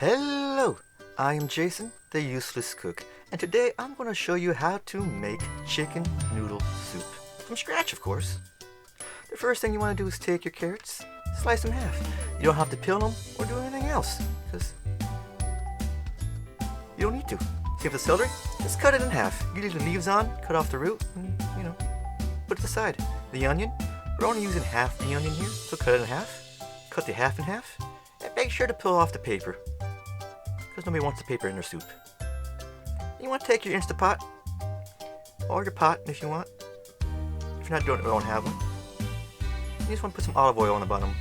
Hello, I am Jason, the Useless Cook, and today I'm going to show you how to make chicken noodle soup. From scratch, of course. The first thing you want to do is take your carrots, slice them in half. You don't have to peel them or do anything else, because you don't need to. See the celery? Just cut it in half. You leave the leaves on, cut off the root, and, put it aside. The onion, we're only using half the onion here, so cut it in half. Cut the half in half, and make sure to peel off the paper, because nobody wants the paper in their soup. You want to take your Instant Pot, or your pot if you want. If you're not doing it, you don't have one. You just want to put some olive oil on the bottom.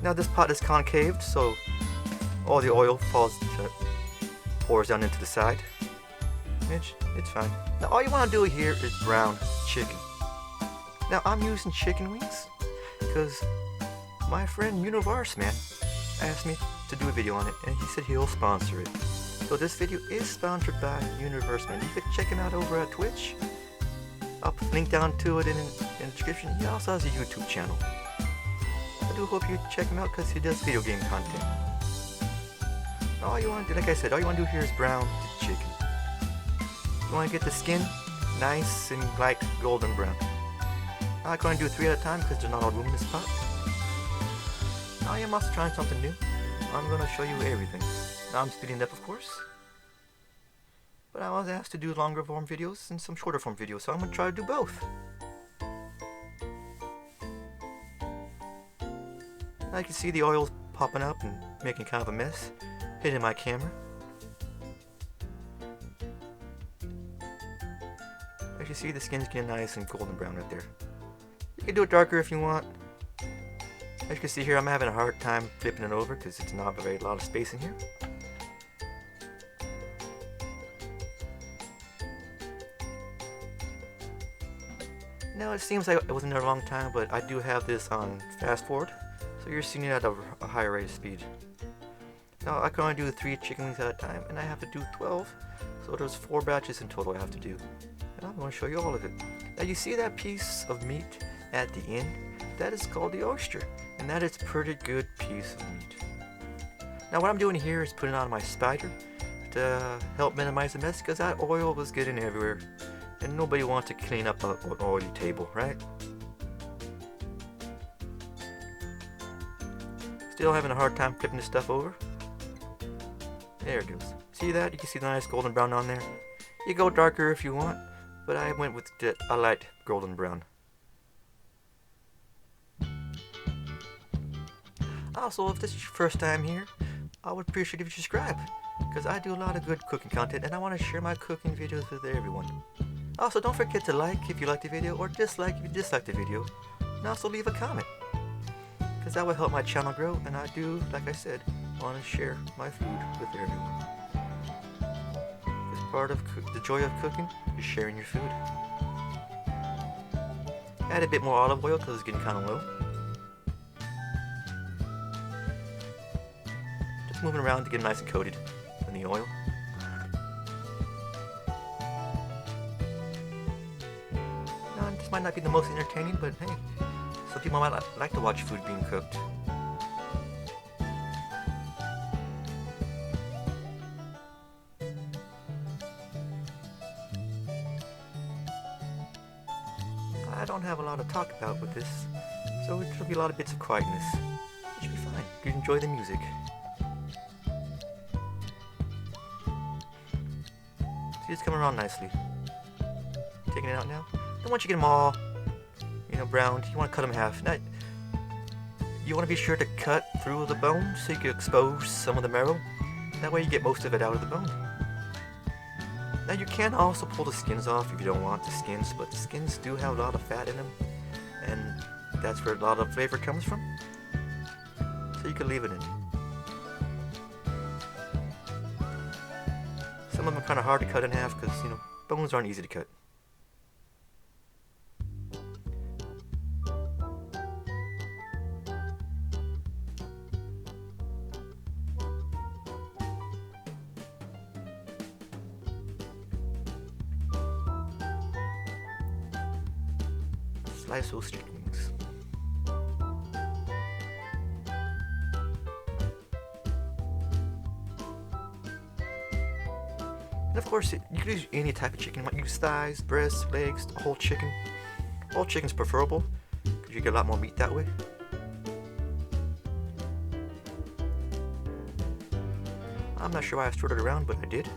Now this pot is concaved, so all the oil pours down into the side. It's fine. Now all you want to do here is brown chicken. Now I'm using chicken wings because my friend univarseman asked me to do a video on it, and he said he'll sponsor it. So this video is sponsored by univarseman. You can check him out over at Twitch. I'll put a link down to it in the description. He also has a YouTube channel. I do hope you check him out because he does video game content. All you want to do, like I said, all you want to do here is brown the chicken. You want to get the skin nice and light golden brown. I'm not going to do 3 at a time because there's not all room in this pot. I am also trying something new. I'm going to show you everything. Now I'm speeding it up, of course. But I was asked to do longer form videos and some shorter form videos, so I'm going to try to do both. Now you can see the oil's popping up and making kind of a mess, hitting my camera. As you see, the skin's getting nice and golden brown right there. You can do it darker if you want. As you can see here, I'm having a hard time flipping it over because it's not a lot of space in here. Now it seems like it wasn't there a long time, but I do have this on fast forward, so you're seeing it at a higher rate of speed. Now I can only do 3 chicken wings at a time, and I have to do 12, so there's 4 batches in total I have to do. And I'm going to show you all of it. Now you see that piece of meat at the end? That is called the oyster, and that is a pretty good piece of meat. Now what I'm doing here is putting on my spider to help minimize the mess, because that oil was getting everywhere, and nobody wants to clean up an oily table, right? Still having a hard time flipping this stuff over. There it goes. See that? You can see the nice golden brown on there. You go darker if you want, but I went with a light golden brown. Also, if this is your first time here, I would appreciate if you subscribe, because I do a lot of good cooking content and I want to share my cooking videos with everyone. Also, don't forget to like if you like the video, or dislike if you dislike the video, and also leave a comment, because that will help my channel grow, and I do, like I said, want to share my food with everyone. Because part of the joy of cooking is sharing your food. Add a bit more olive oil because it's getting kind of low. Just moving around to get it nice and coated in the oil. Now, this might not be the most entertaining, but hey, some people might like to watch food being cooked. I don't have a lot to talk about with this, so it should be a lot of bits of quietness. It should be fine. You enjoy the music. See, it's coming around nicely. Taking it out now. Then once you get them all, browned, you want to cut them in half. Now, you want to be sure to cut through the bone so you can expose some of the marrow. That way you get most of it out of the bone. Now you can also pull the skins off if you don't want the skins, but the skins do have a lot of fat in them, and that's where a lot of flavor comes from. So you can leave it in. Some of them are kind of hard to cut in half because, bones aren't easy to cut. Slice those chicken wings. And of course, you can use any type of chicken. You might use thighs, breasts, legs, whole chicken. Whole chicken's preferable because you get a lot more meat that way. I'm not sure why I stirred it around, but I did.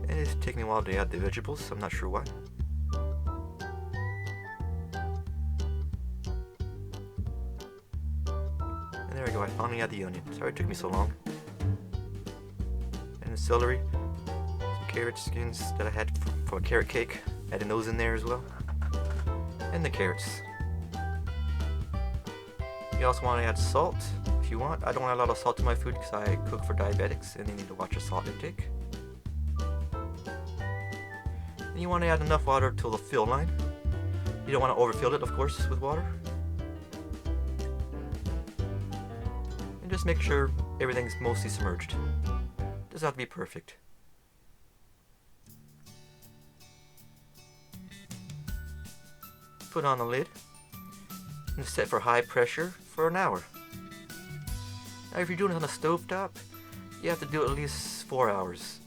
And it's taking me a while to add the vegetables, so I'm not sure why. And there we go, I finally add the onion. Sorry it took me so long. And the celery, some carrot skins that I had from a carrot cake. Adding those in there as well. And the carrots. You also want to add salt if you want. I don't add a lot of salt to my food because I cook for diabetics and they need to watch their salt intake. And you want to add enough water till the fill line. You don't want to overfill it, of course, with water. And just make sure everything's mostly submerged. Doesn't have to be perfect. Put on the lid and set for high pressure for an hour. Now if you're doing it on a stove top, you have to do it at least 4 hours.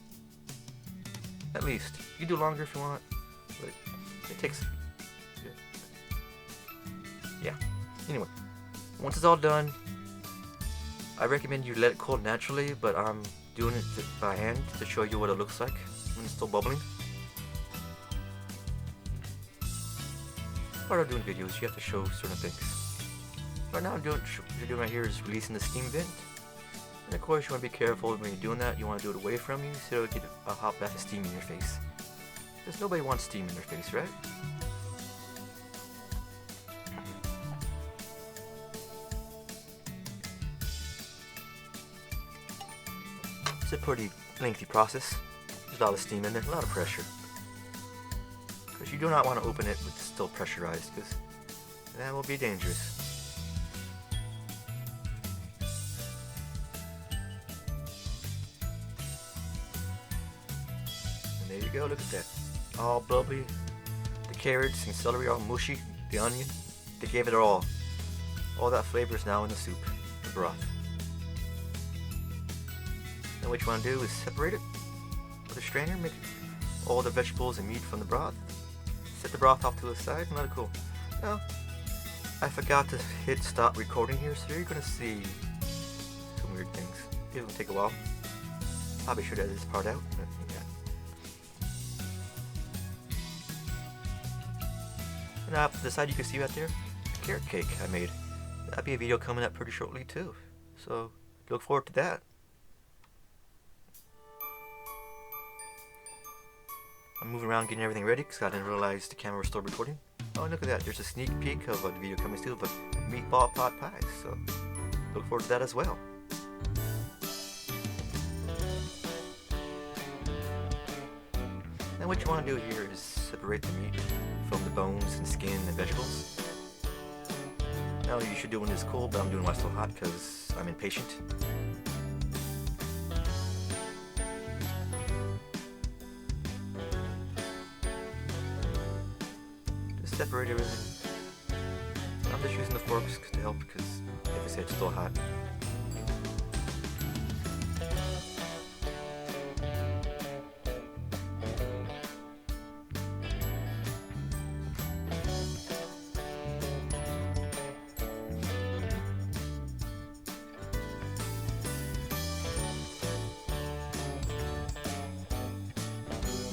At least. You can do longer if you want, but it takes... Yeah. Anyway, once it's all done, I recommend you let it cool naturally, but I'm doing it by hand to show you what it looks like when it's still bubbling. Part of doing videos, you have to show certain things. Right now, what you're doing right here is releasing the steam vent. And of course, you want to be careful when you're doing that. You want to do it away from you so you get a hot bath of steam in your face. Because nobody wants steam in their face, right? It's a pretty lengthy process. There's a lot of steam in there, a lot of pressure. Because you do not want to open it with still pressurized, because that will be dangerous. And there you go, look at that. All bubbly. The carrots and celery are all mushy. The onion, they gave it all. All that flavor is now in the soup, the broth. And what you want to do is separate it with a strainer, make all the vegetables and meat from the broth. Set the broth off to the side and let it cool. Now, I forgot to hit stop recording here, so you're going to see some weird things. It'll take a while. Probably should edit this part out, but yeah. And off to the side you can see right there, a carrot cake I made. That'll be a video coming up pretty shortly too. So, look forward to that. I'm moving around getting everything ready because I didn't realize the camera was still recording. Oh, look at that. There's a sneak peek of a video coming soon of a meatball pot pie. So, look forward to that as well. Now what you want to do here is separate the meat from the bones and skin and vegetables. Now you should do it when it's cold, but I'm doing it while it's still hot because I'm impatient. Separate everything. I'm just using the forks to help because, like I said, it's still hot.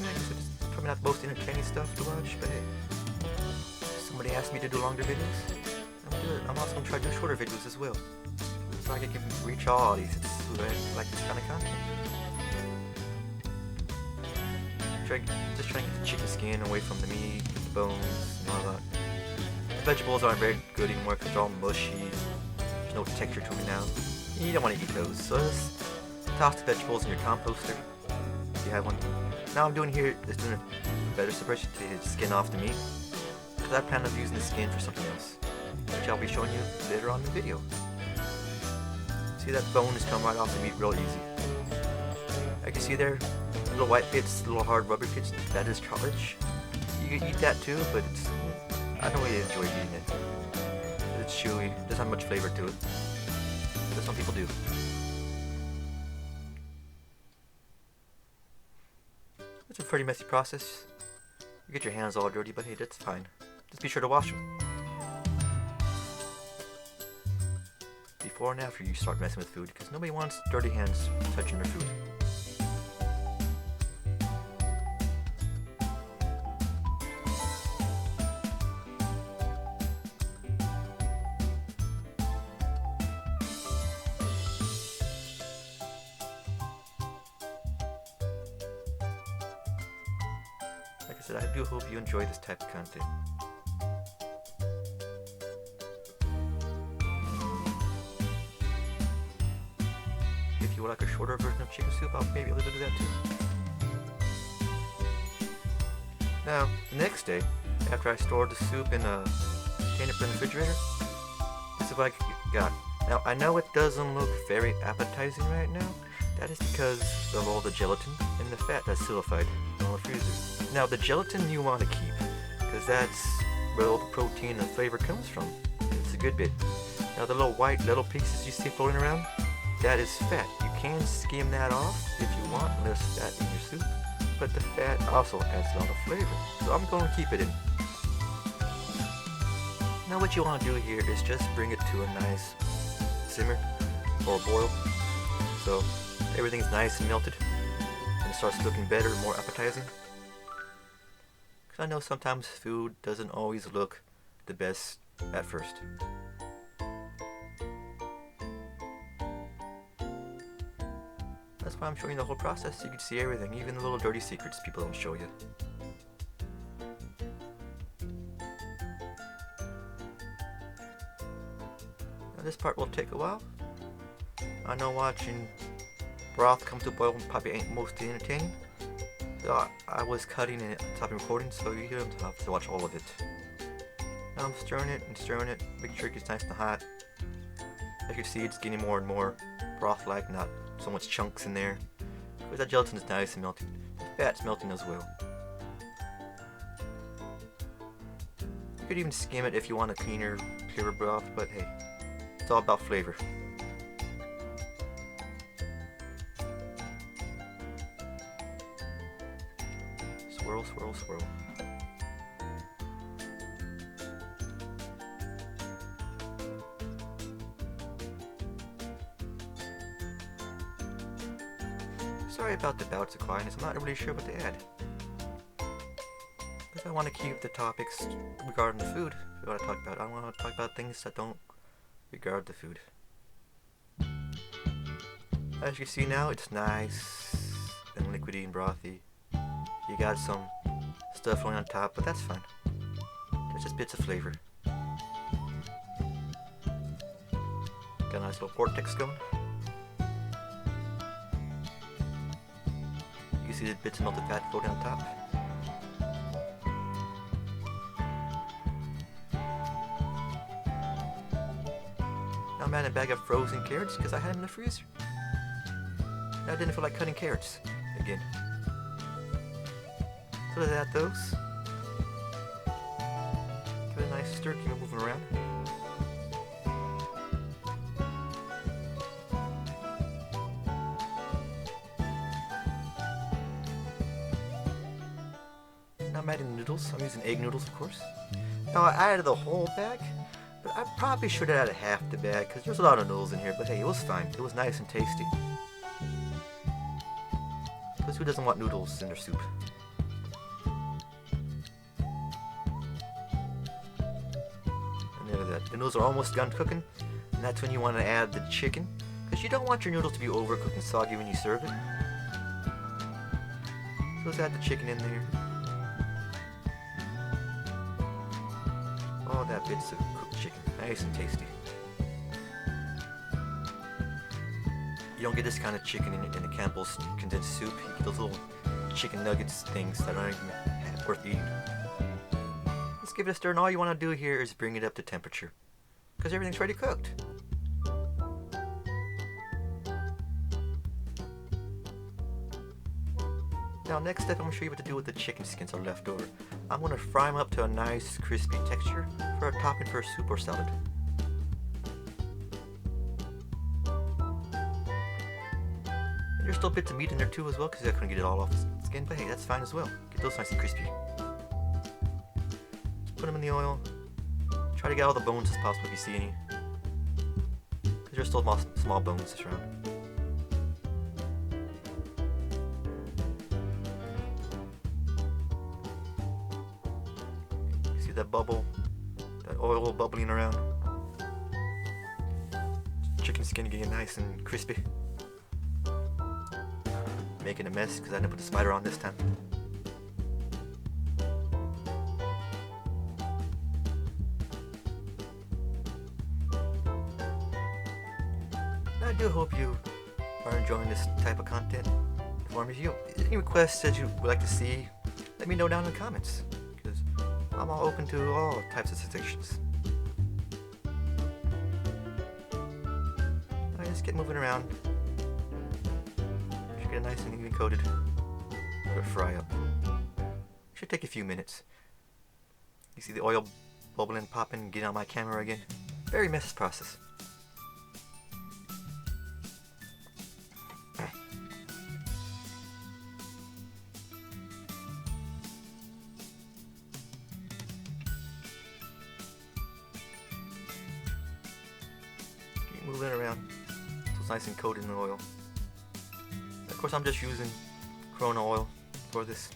It's probably not the most entertaining stuff to watch, but hey. Somebody asked me to do longer videos. I'm also going to try to do shorter videos as well. So I can reach all audiences who like this kind of content. Just trying to get the chicken skin away from the meat, the bones, and all that. The vegetables aren't very good anymore because they're all mushy. There's no texture to them now. You don't want to eat those. So just toss the vegetables in your composter if you have one. Now I'm doing here is doing a better separation to take the skin off the meat. I plan on using the skin for something else, which I'll be showing you later on in the video. See that bone is coming right off the meat real easy. I can see there, little white bits, little hard rubber bits, that is cartilage. You can eat that too, but I don't really enjoy eating it. It's chewy, doesn't have much flavor to it, but some people do. It's a pretty messy process. You get your hands all dirty, but hey, that's fine. Just be sure to wash them. Before and after you start messing with food, because nobody wants dirty hands touching their food. Like I said, I do hope you enjoy this type of content. If you would like a shorter version of chicken soup, I'll maybe be able to do that too. Now, the next day, after I stored the soup in a container from the refrigerator, this is what I got. Now, I know it doesn't look very appetizing right now. That is because of all the gelatin and the fat that's solidified in the freezer. Now, the gelatin you want to keep, because that's where all the protein and flavor comes from. It's a good bit. Now, the little white little pieces you see floating around, that is fat. You can skim that off if you want less fat in your soup, but the fat also adds a lot of flavor, so I'm going to keep it in. Now what you want to do here is just bring it to a nice simmer or boil, so everything's nice and melted and it starts looking better and more appetizing. Because I know sometimes food doesn't always look the best at first. That's why I'm showing you the whole process, so you can see everything, even the little dirty secrets people don't show you. Now this part will take a while. I know watching broth come to a boil probably ain't mostly entertaining, so I was cutting and stopping recording, so you don't have to watch all of it. Now I'm stirring it and stirring it, making sure it gets nice and hot. As you can see, it's getting more and more broth-like, not so much chunks in there. Because that gelatin is nice and melting. The fat's melting as well. You could even skim it if you want a cleaner, clearer broth, but hey, it's all about flavor. Swirl, swirl, swirl. Sorry about the bouts of quietness, I'm not really sure what to add. Because I want to keep the topics regarding the food. If you want to talk about, I want to talk about things that don't regard the food. As you can see now, it's nice and liquidy and brothy. You got some stuff going on top, but that's fine. There's just bits of flavor. Got a nice little vortex going. You see the bits of melted fat floating on top. Now I'm adding a bag of frozen carrots because I had them in the freezer. I didn't feel like cutting carrots again. So let's add those. Give it a nice stir, keep it moving around. Now I'm adding noodles. I'm using egg noodles, of course. Now I added the whole bag, but I probably should have added half the bag because there's a lot of noodles in here, but hey, it was fine. It was nice and tasty. Because who doesn't want noodles in their soup? And there that. The noodles are almost done cooking, and that's when you want to add the chicken, because you don't want your noodles to be overcooked and soggy when you serve it. So let's add the chicken in there. Oh, that bit's of cooked chicken, nice and tasty. You don't get this kind of chicken in a Campbell's condensed soup. You get those little chicken nuggets things that aren't even worth eating. Let's give it a stir, and all you want to do here is bring it up to temperature, because everything's ready cooked. Now next step, I'm going to show you what to do with the chicken skins that are left over. I'm going to fry them up to a nice crispy texture for a topping for a soup or salad. There's still bits of meat in there too as well, because I couldn't get it all off the skin, but hey, that's fine as well. Get those nice and crispy. Just put them in the oil. Try to get all the bones as possible if you see any. Because there's still small bones around. See that bubble? That oil bubbling around? Chicken skin getting nice and crispy. Making a mess because I didn't put the spider on this time. I do hope you are enjoying this type of content for me. If you have any requests that you would like to see, let me know down in the comments, because I'm all open to all types of suggestions. I just get moving around. Should get it nice and even coated for a fry up. Should take a few minutes. You see the oil bubbling, popping, getting on my camera again. Very messy process. Moving around so it's nice and coated in the oil. Of course, I'm just using Corona oil for this.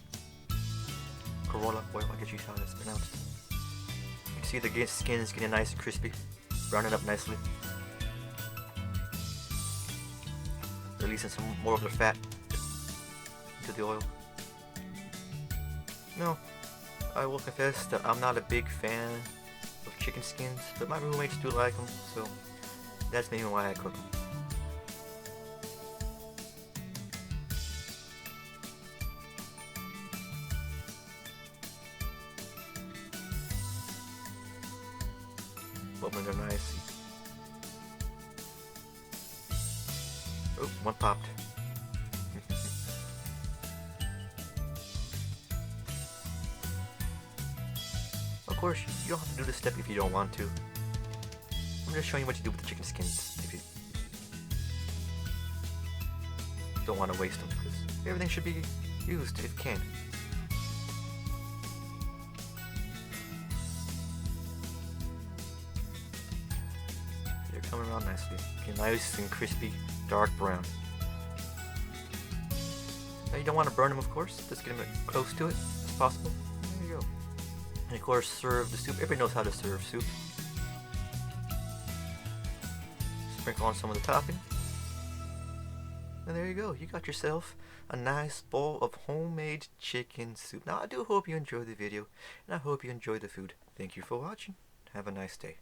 Corolla oil, I guess you how it's pronounced. You can see the skin is getting nice and crispy, browning up nicely, releasing some more of the fat into the oil. No, I will confess that I'm not a big fan of chicken skins, but my roommates do like them, so that's maybe why I cook them. Bubbling are nice. Oh, one popped. Of course, you don't have to do this step if you don't want to. I'm just showing you what you do with the chicken skins if you don't want to waste them, because everything should be used if you can. They're coming around nicely. Okay, nice and crispy, dark brown. Now you don't want to burn them, of course. Just get them as close to it as possible. There you go. And of course, serve the soup. Everybody knows how to serve soup. Sprinkle on some of the topping. And there you go. You got yourself a nice bowl of homemade chicken soup. Now, I do hope you enjoyed the video, and I hope you enjoyed the food. Thank you for watching. Have a nice day.